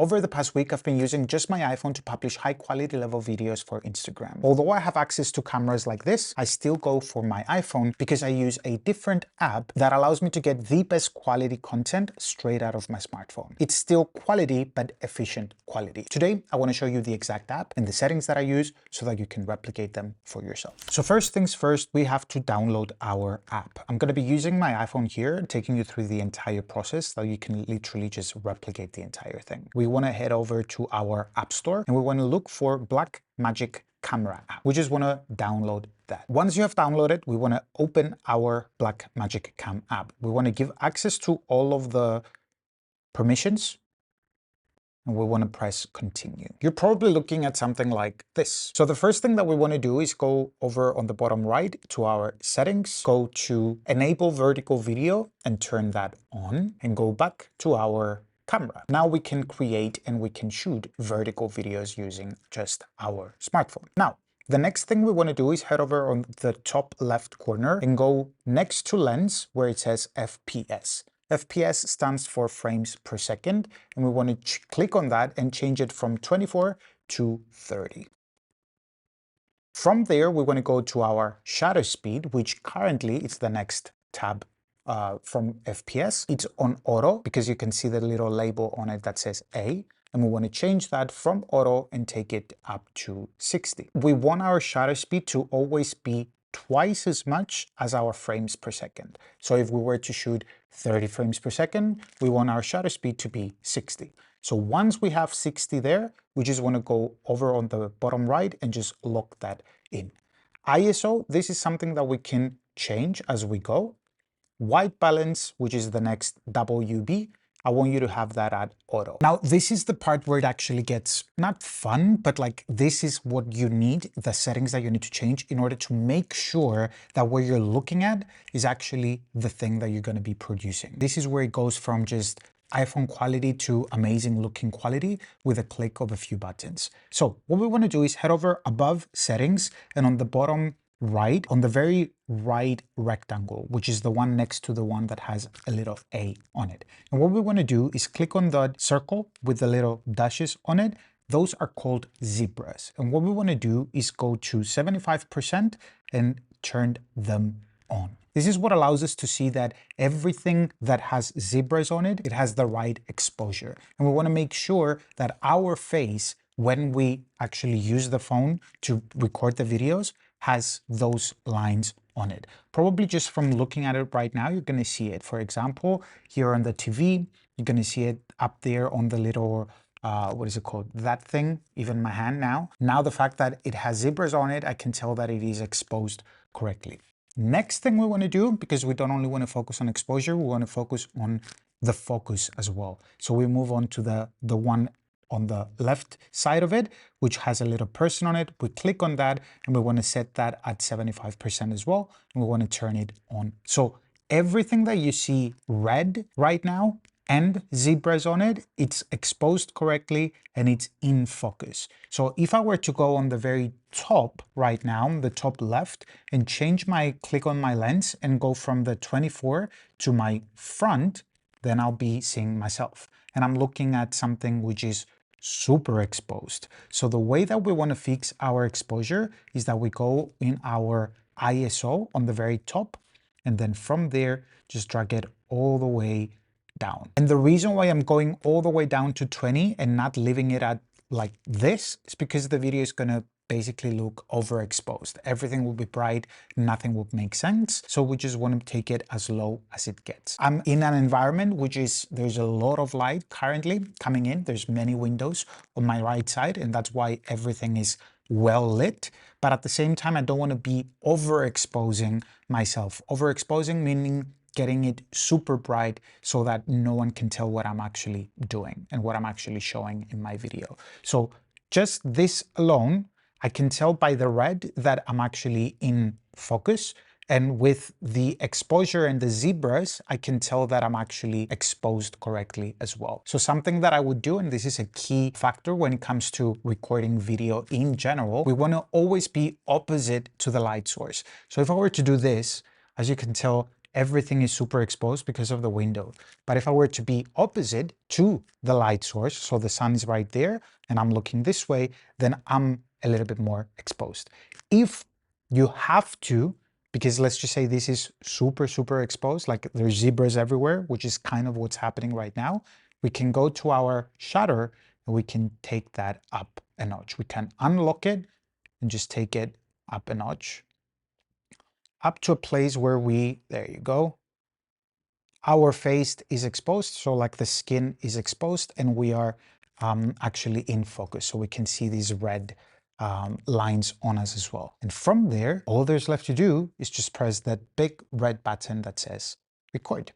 Over the past week, I've been using just my iPhone to publish high quality level videos for Instagram. Although I have access to cameras like this, I still go for my iPhone because I use a different app that allows me to get the best quality content straight out of my smartphone. It's still quality, but efficient quality. Today, I want to show you the exact app and the settings that I use so that you can replicate them for yourself. So first things first, we have to download our app. I'm going to be using my iPhone here, taking you through the entire process so you can literally just replicate the entire thing. We want to head over to our app store and we want to look for Blackmagic Camera app. We just want to download that. Once you have downloaded, we want to open our Blackmagic Cam app. We want to give access to all of the permissions and we want to press continue. You're probably looking at something like this. So the first thing that we want to do is go over on the bottom right to our settings, go to enable vertical video and turn that on and go back to our camera. Now we can create and we can shoot vertical videos using just our smartphone. Now, the next thing we want to do is head over on the top left corner and go next to lens where it says FPS. FPS stands for frames per second, and we want to click on that and change it from 24 to 30. From there, we want to go to our shutter speed, which currently is the next tab from FPS. It's on auto because you can see the little label on it that says A, and we want to change that from auto and take it up to 60. We want our shutter speed to always be twice as much as our frames per second. So if we were to shoot 30 frames per second, we want our shutter speed to be 60. So once we have 60 there, we just want to go over on the bottom right and just lock that in. ISO, this is something that we can change as we go. White balance, which is the next WB, I want you to have that at auto. Now, this is the part where it actually gets not fun, but like this is what you need, the settings that you need to change in order to make sure that what you're looking at is actually the thing that you're going to be producing. This is where it goes from just iPhone quality to amazing looking quality with a click of a few buttons. So what we want to do is head over above settings and on the bottom right, on the very right rectangle, which is the one next to the one that has a little A on it. And what we want to do is click on the circle with the little dashes on it. Those are called zebras. And what we want to do is go to 75% and turn them on. This is what allows us to see that everything that has zebras on it, it has the right exposure. And we want to make sure that our face, when we actually use the phone to record the videos, has those lines on it. Probably just from looking at it right now, you're going to see it. For example, here on the TV, you're going to see it up there on the little, what is it called? That thing, even my hand now. Now the fact that it has zebras on it, I can tell that it is exposed correctly. Next thing we want to do, because we don't only want to focus on exposure, we want to focus on the focus as well. So we move on to the one on the left side of it, which has a little person on it. We click on that and we want to set that at 75% as well. And we want to turn it on. So everything that you see red right now and zebras on it, it's exposed correctly and it's in focus. So if I were to go on the very top right now, the top left, and change my click on my lens and go from the 24 to my front, then I'll be seeing myself. And I'm looking at something which is super exposed. So the way that we want to fix our exposure is that we go in our ISO on the very top, and then from there, just drag it all the way down. And the reason why I'm going all the way down to 20 and not leaving it at like this is because the video is going to basically look overexposed. Everything will be bright, nothing will make sense. So we just want to take it as low as it gets. I'm in an environment which is, there's a lot of light currently coming in. There's many windows on my right side, and that's why everything is well lit. But at the same time, I don't want to be overexposing myself. Overexposing meaning getting it super bright so that no one can tell what I'm actually doing and what I'm actually showing in my video. So just this alone, I can tell by the red that I'm actually in focus. And with the exposure and the zebras, I can tell that I'm actually exposed correctly as well. So something that I would do, and this is a key factor when it comes to recording video in general, we want to always be opposite to the light source. So if I were to do this, as you can tell, everything is super exposed because of the window. But if I were to be opposite to the light source, so the sun is right there and I'm looking this way, then I'm a little bit more exposed. If you have to, because let's just say this is super exposed, like there's zebras everywhere, which is kind of what's happening right now, we can go to our shutter and we can take that up a notch. We can unlock it and just take it up a notch, up to a place where there you go, our face is exposed, so like the skin is exposed and we are actually in focus, so we can see these red lines on us as well. And from there, all there's left to do is just press that big red button that says record.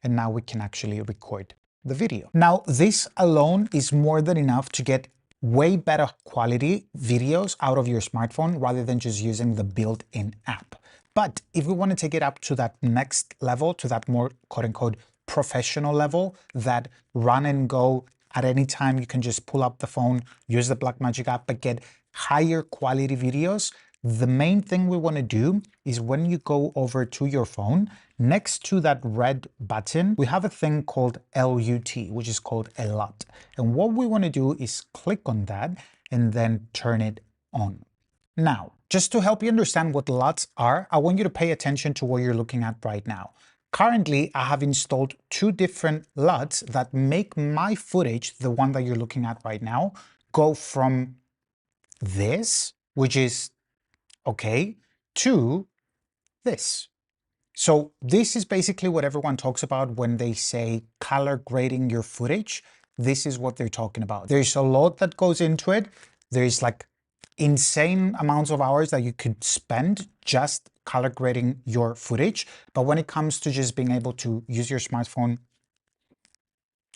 And now we can actually record the video. Now, this alone is more than enough to get way better quality videos out of your smartphone rather than just using the built-in app. But if we want to take it up to that next level, to that more quote-unquote professional level, that run and go at any time, you can just pull up the phone, use the Blackmagic app, but get higher quality videos, the main thing we want to do is when you go over to your phone, next to that red button, we have a thing called LUT, which is called a LUT. And what we want to do is click on that and then turn it on. Now, just to help you understand what LUTs are, I want you to pay attention to what you're looking at right now. Currently, I have installed two different LUTs that make my footage, the one that you're looking at right now, go from this, which is okay, to this. So this is basically what everyone talks about when they say color grading your footage. This is what they're talking about. There's a lot that goes into it. There's like insane amounts of hours that you could spend just color grading your footage. But when it comes to just being able to use your smartphone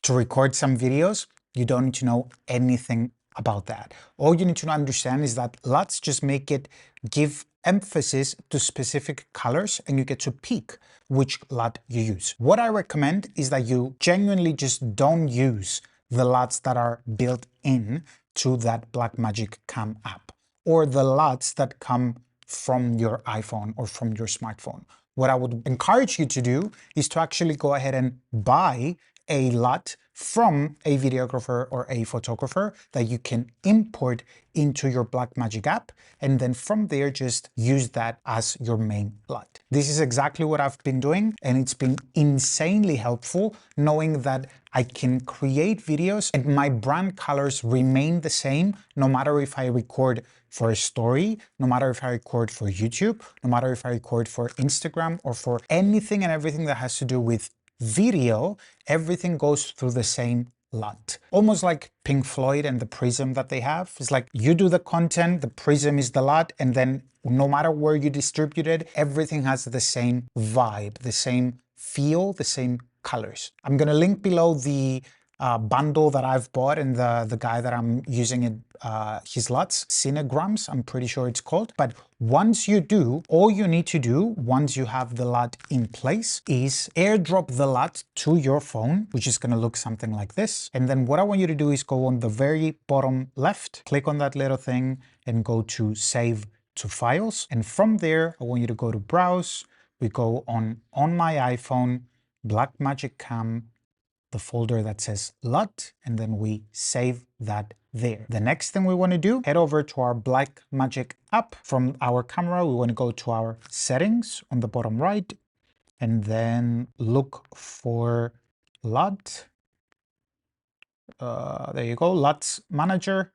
to record some videos, you don't need to know anything about that. All you need to understand is that LUTs just make it give emphasis to specific colors and you get to pick which LUT you use. What I recommend is that you genuinely just don't use the LUTs that are built in to that Blackmagic Cam app or the LUTs that come from your iPhone or from your smartphone. What I would encourage you to do is to actually go ahead and buy a LUT from a videographer or a photographer that you can import into your Blackmagic app, and then from there just use that as your main LUT. This is exactly what I've been doing, and it's been insanely helpful knowing that I can create videos and my brand colors remain the same no matter if I record for a story, no matter if I record for YouTube, no matter if I record for Instagram or for anything and everything that has to do with video, everything goes through the same LUT. Almost like Pink Floyd and the prism that they have. It's like you do the content, the prism is the LUT, and then no matter where you distribute it, everything has the same vibe, the same feel, the same colors. I'm gonna link below the bundle that I've bought and the guy that I'm using it, his LUTs, Cinegrams, I'm pretty sure it's called. But once you do, all you need to do once you have the LUT in place is airdrop the LUT to your phone, which is gonna look something like this. And then what I want you to do is go on the very bottom left, click on that little thing and go to save to files. And from there, I want you to go to browse. We go on my iPhone, Blackmagic Cam, the folder that says LUT, and then we save that there. The next thing we want to do, head over to our Blackmagic app. From our camera, we want to go to our settings on the bottom right, and then look for LUT. There you go, LUTs Manager,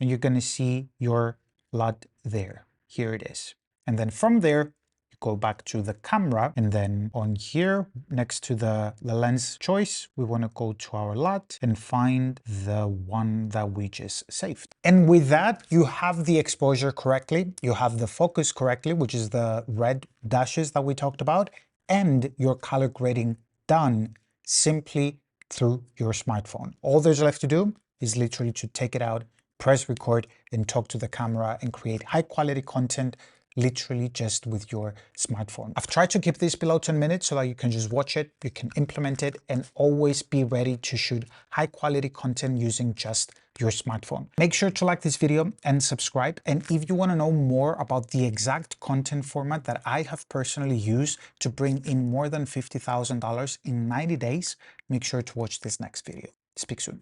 and you're going to see your LUT there. Here it is. And then from there, go back to the camera, and then on here next to the lens choice, we want to go to our LUT and find the one that we just saved. And with that, you have the exposure correctly, you have the focus correctly, which is the red dashes that we talked about, and your color grading done simply through your smartphone. All there's left to do is literally to take it out, press record, and talk to the camera and create high quality content literally just with your smartphone. I've tried to keep this below 10 minutes so that you can just watch it, you can implement it, and always be ready to shoot high quality content using just your smartphone. Make sure to like this video and subscribe. And if you want to know more about the exact content format that I have personally used to bring in more than $50,000 in 90 days, make sure to watch this next video. Speak soon.